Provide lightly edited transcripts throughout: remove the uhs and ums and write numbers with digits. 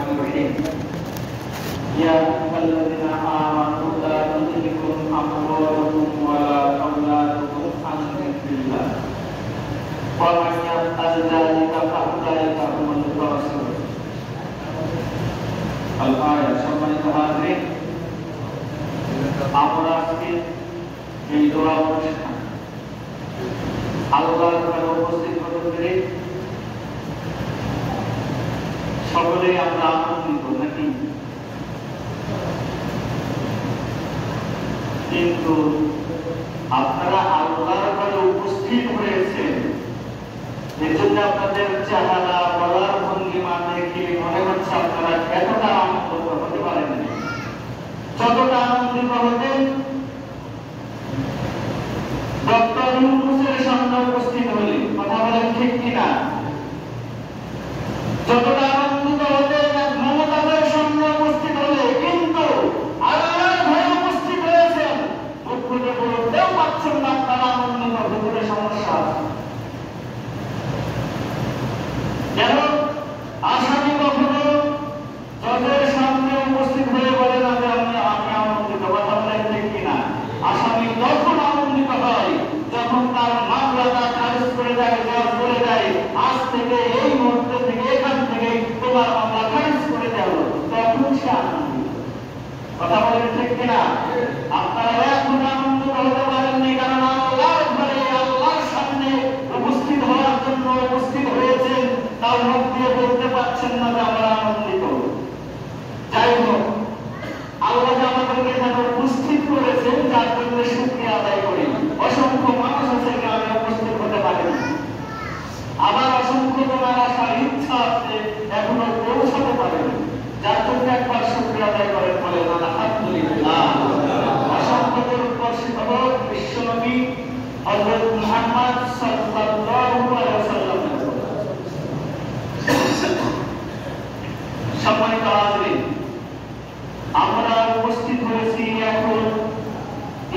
الرحمن الرحيم يا أيها الذين آمنوا لا تلهكم أموالكم ولا أولادكم عن ذكر الله ومن يفعل ذلك فأولئك هم الخاسرون الآية সম্মানিত হাজিরিন আমরা আজকে এই দোয়া অনুষ্ঠান আল্লাহর ঘরে উপস্থিত হতে পেরে সকলেই আমরা আনন্দিত নাকি? কিন্তু আপনারা আল্লাহর ঘরে উপস্থিত হয়েছেন এজন্য আপনাদের চেহারা বলার ভঙ্গিমা দেখে মনে হচ্ছে আপনারা এতটা আনন্দিত হতে পারেন যতটা আনন্দিত হতেন ডক্টর ইউনূসের সামনে উপস্থিত হলে। কথা বলেন ঠিক কিনা? যতটা আনন্দিত হতেন মমতাজের সামনে উপস্থিত হলে, কিন্তু আল্লাহর ঘরে উপস্থিত হয়েছেন মুখ খুলে বলতেও পারছেন না আপনারা আনন্দিত ভিতরে সমস্যা আছে। কেন আসামি কখনো জজের সামনে উপস্থিত হয়ে বলেন আমি আনন্দিত? কথা বলেন ঠিক কিনা? আসামি তখন আনন্দিত হয় যখন তার মামলাটা খারিজ করে দেয়, জজ বলে দেয় আজ থেকে এই মুহূর্তে থেকে এখান থেকে তোমার মামলা খারিজ করে দেওয়া হলো, তখন সে আনন্দিত। কথা বলেন ঠিক কিনা? আপনারা এখন আনন্দিত হতে পারেননি কারণ আল্লাহর ঘরে আল্লাহর সামনে উপস্থিত হওয়ার জন্য উপস্থিত হয়েছেন, তার মুখ দিয়ে বলতে পারছেন না যে আমরা আনন্দিত। যাই হোক, আল্লাহ যে আমাদেরকে এখানে উপস্থিত করেছেন যার জন্য শুকরিয়া আদায় করি। অসংখ্য মানুষ আছে গ্রামে উপস্থিত হতে পারে না, আবার অসংখ্য জনের আসার ইচ্ছা আছে এখনো পৌঁছাতে পারেনি, যার জন্য একবার শুকরিয়া আদায় করেন বলেন আলহামদুলিল্লাহ। অসংখ্য বর্ষিত হোক বিশ্বনবী হযরত মুহাম্মদ সাল্লাল্লাহু আলাইহি ওয়াসাল্লাম। সম্মানিত হাজিরিন, আমরা উপস্থিত হয়েছি এখন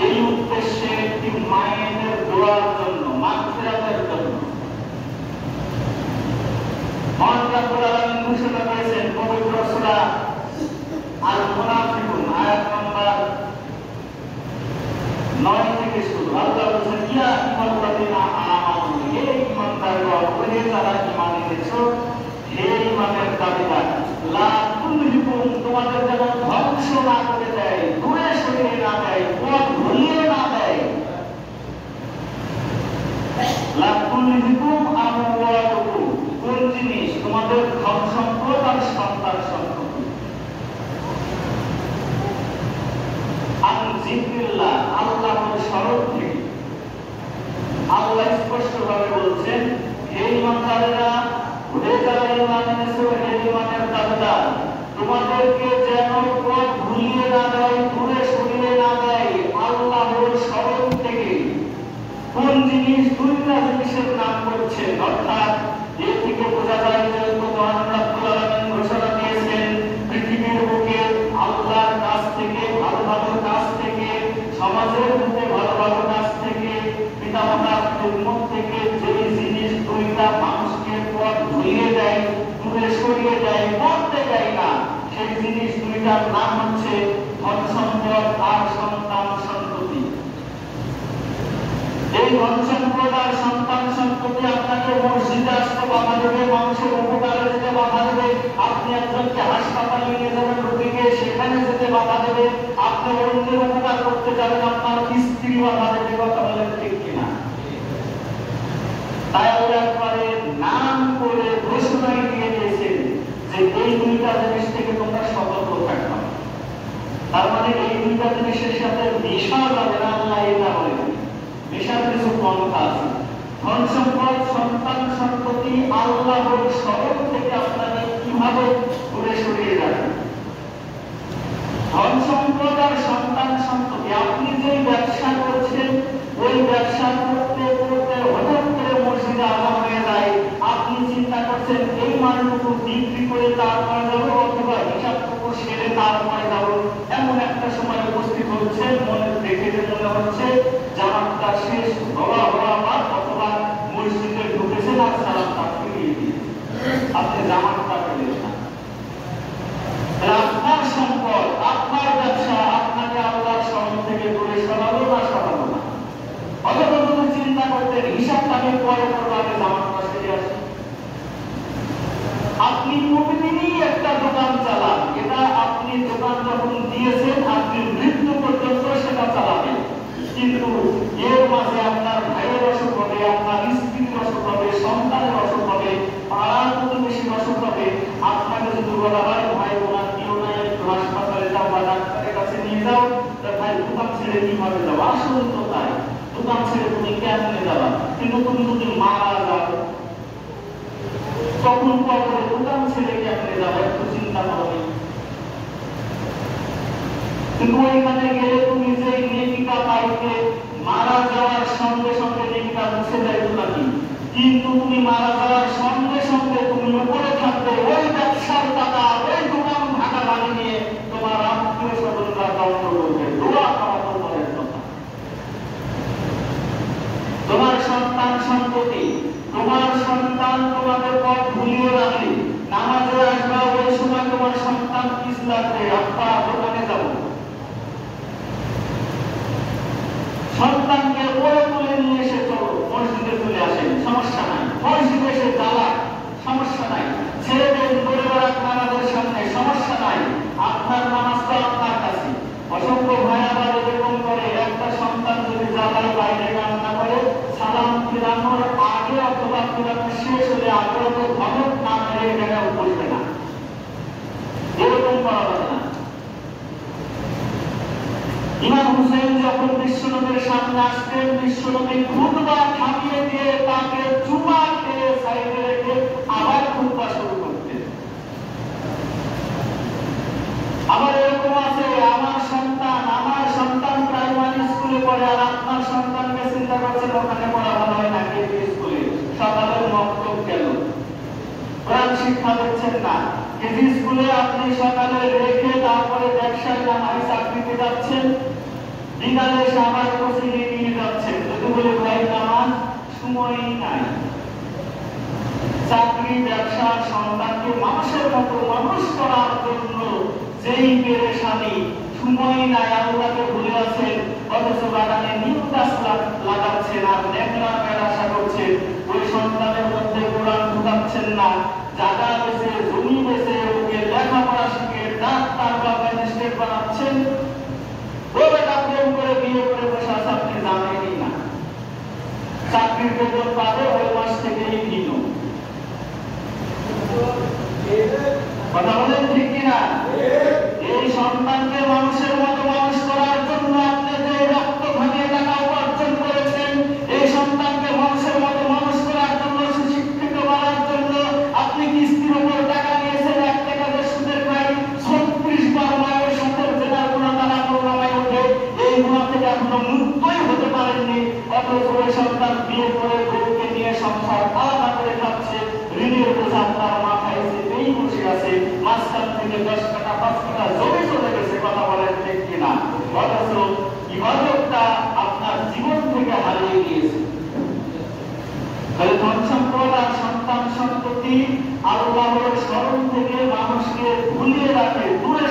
এই উদ্দেশ্যে একটি মায়ের দোয়ার জন্য, মাগফিরাতের জন্য। মহান রব্বুল আলামিন ঘোষণা করেছেন পবিত্র সূরা আল মুনাফিকুন আয়াত নম্বর 9 থেকে শুরু। আল্লাহ বলেছেন ইয়া আইয়ুহাল্লাযীনা আমানু, হে ঈমানদারগণ, হে যারা ঈমান এনেছো, হে ঈমানের দাবিদার, লা তুলহিকুম, তোমাদের যেন ধ্বংস না করে দেয়, দূরে সরিয়ে না দেয়, পথ ভুলিয়ে না দেয়। লা তুলহিকুম আমওয়ালুকুম, কোন জিনিস? তোমাদের ধন সম্পদ আর সন্তান সম্পত্তি। আন যিকরিল্লাহ, আল্লাহর স্মরণ থেকে। আল্লাহ স্পষ্টভাবে বলছেন হে ঈমানদারেরা, হে যারা ঈমান এনেছো, হে ঈমানের দাবিদার, তোমাদেরকে যেন পথ ভুলিয়ে না দেয়, দূরে সরিয়ে না দেয় আল্লাহর স্মরণ থেকে। কোন জিনিস? দুইটা জিনিসের নাম করছেন, অর্থাৎ এর থেকে বোঝা যায় যে মহান রব্বুল আলামিন ঘোষণা দিয়েছেন পৃথিবীর বুকে আল্লাহর কাছ থেকে, ভালো ভালো কাজ থেকে, সমাজের মধ্যে ভালো ভালো কাজ থেকে, পিতামাতার খেদমত থেকে যে জিনিস দুইটা মানুষকে পথ ভুলিয়ে দেয়, দূরে সরিয়ে দেয়, করতে দেয় না, সেই জিনিস দুইটার নাম হচ্ছে ধন সম্পদ আর সন্তান সন্ততি। এই ধন সম্পদ আর সন্তান সন্ততি আপনাকে মসজিদে আসতে বাধা দেবে, মানুষের উপকারে যেতে বাধা দেবে, আপনি একজনকে হাসপাতালে নিয়ে যাবেন রোগীকে, সেখানে যেতে বাধা দেবে, আপনি অন্যের উপকার করতে যাবেন, আপনার স্ত্রী বাধা দেবে। কথা বলেন ঠিক কিনা? তাই ওরা একবারে নাম করে ঘোষণাই দিয়ে দিয়েছেন যে এই দুইটা জিনিস থেকে তোমরা সতর্ক থাকবা। তার মানে এই দুইটা জিনিসের সাথে মিশা যাবে না, আল্লাহ এটা বলেন। মিশার কিছু পন্থা আছে। ধন সম্পদ, সন্তান সন্ততি, আল্লাহর স্মরণ থেকে আপনাকে কিভাবে দূরে সরিয়ে রাখবেন। ধন সম্পদ আর সন্তান সন্ততি, আপনি যে ব্যবসা করছেন ওই ব্যবসা করতে করতে হঠাৎ করে মসজিদে আজান হয়ে যায়, আপনি চিন্তা করছেন এই মালটুকু বিক্রি করে তারপরে যাবো অথবা হিসাবটুকু সেরে তারপরে যাবো, এমন একটা সময় উপস্থিত হচ্ছে, মনে দেখে মনে হচ্ছে জামাতটা শেষ হওয়া বা অথবা মসজিদে ঢুকেছেন আর সালামটা ফিরিয়ে দিয়েছে, আপনি জামাতটা পেলেন না। আমি পরে করবো, আগে জামাটা সেরে আসি। আপনি প্রতিদিনই একটা দোকান চালান, এটা আপনি দোকান যখন দিয়েছেন আপনি মৃত্যু পর্যন্ত সেটা চালাবেন, কিন্তু এর মাঝে আপনার ভাইয়ের অসুখ হবে, আপনার স্ত্রীর অসুখ হবে, সন্তানের অসুখ হবে, পাড়ার প্রতিবেশীর অসুখ হবে। আপনাকে যদি বলা হয় ভাই ওনার কেউ নাই, একটু হাসপাতালে যাও বা ডাক্তারের কাছে নিয়ে যাও, ভাই দোকান ছেড়ে কিভাবে যাও? আসলে তো তাই, দোকান ছেড়ে তুমি কেমনে যাবা? কিন্তু তুমি যদি মারা যাও তখন কবরে দোকান ছেড়ে কেমনে যাবে? একটু চিন্তা করবে। কিন্তু ওইখানে গেলে তুমি যে নেকিটা পাইতে, মারা যাওয়ার সঙ্গে সঙ্গে নেকিটা মুছে যাইতো নাকি? কিন্তু তুমি মারা যাওয়ার সঙ্গে সঙ্গে তুমি উপরে থাকবে ওই ব্যবসার টাকা, ওই দোকান ভাড়া বাড়ি নিয়ে তোমার আত্মীয় স্বজনরা দণ্ড করবে। দোয়া করা তো পরের কথা। তোমার সন্তান সন্ততি, তোমার সন্তান তোমাদের পথ ভুলিয়ে রাখে, নামাজে আসবা ওই সময় তোমার সন্তান কিস লাগবে, আব্বা দোকানে যাবো। সন্তানকে ওরে তুলে নিয়ে এসে চলো মসজিদে চলে আসেন, সমস্যা নাই। মসজিদে এসে জ্বালা, সমস্যা নাই। ছেলেদের ধরে বেড়াক নামাজের সামনে, সমস্যা নাই। আপনার নামাজ তো আপনার কাছে। অসংখ্য ভাইয়ারা এরকম করে, একটা সন্তান যদি জ্বালায় বাইরে কান্না করে, সালাম ফিরানোর আগে অথবা ফিরানো শেষ হলে আগ্রহ ধমক না মেরে এখানে বসবে না, এরকম করা যাবে না। ইমাম হুসেন যখন বিশ্বনবীর সামনে আসতেন, বিশ্বনবী খুতবা থামিয়ে দিয়ে তাকে চুমা খেয়ে সাইডে রেখে আবার খুতবা শুরু করতেন। আবার এরকম আছে, আমার সন্তান প্রাইমারি স্কুলে পড়ে, আর আপনার সন্তানকে চিন্তা করছেন ওখানে পড়া ভালো হয় না, কেজি স্কুলে সকালের মক্তব গেল, কোরআন শিক্ষা দিচ্ছেন না। কেজি স্কুলে আপনি সকালে রেখে তারপরে ব্যবসায় নামাই চাকরিতে যাচ্ছেন, বিকালে এসে আবার কোচিংয়ে নিয়ে যাচ্ছেন। যদি বলে ভাই নামাজ সময়ই নাই। চাকরি, ব্যবসা, সন্তানকে মানুষের মতো মানুষ করার জন্য যেই পেরেশানি, সময় নাই, আল্লাহকে ভুলে আছেন, অথচ বাগানে নিম গাছ লাগাচ্ছেন আর নেকড়ার আশা করছেন। ওই সন্তানের মধ্যে কোরআন ঢুকাচ্ছেন না, জায়গা বেছে, জমি বেছে ওকে লেখাপড়া শিখে ডাক্তার বা ম্যাজিস্ট্রেট বানাচ্ছেন। ও বেটা প্রেম করে বিয়ে করে বসে আছে, আপনি জানেনই না। চাকরির বেতন পাবে ওই মাস থেকেই ভিন্ন। কথা বলেন ঠিক কিনা? এই সন্তানকে মানুষের মতো মানুষ করার জন্য আপনি যে রক্ত ভাঙিয়ে টাকা উপার্জন করেছেন, এই সন্তানকে মানুষের মতো মানুষ করার জন্য, সুশিক্ষিত করার জন্য আপনি কিস্তির উপর টাকা নিয়েছেন, 1 টাকা যে সুদের খাই 36 বার মায়ের সাথে জেনার গুণা তারা করোনায় ওঠে, এই গুণা থেকে এখনো মুক্তই হতে পারেননি। অথচ ওই সন্তান বিয়ে করে বউকে নিয়ে সংসার আলাদা করে খাচ্ছে, ঋণের বোঝা আপনার মাথায় চেপেই বসে আছে, মাঝখান থেকে 10 টাকা 5 টাকা জমে চলে গেছে। কথা বলেন ঠিক কিনা? অথচ ইবাদতটা আপনার জীবন থেকে হারিয়ে গিয়েছে। তাহলে ধন সম্পদ আর সন্তান সন্ততি আল্লাহর স্মরণ থেকে মানুষকে ভুলিয়ে রাখে, দূরে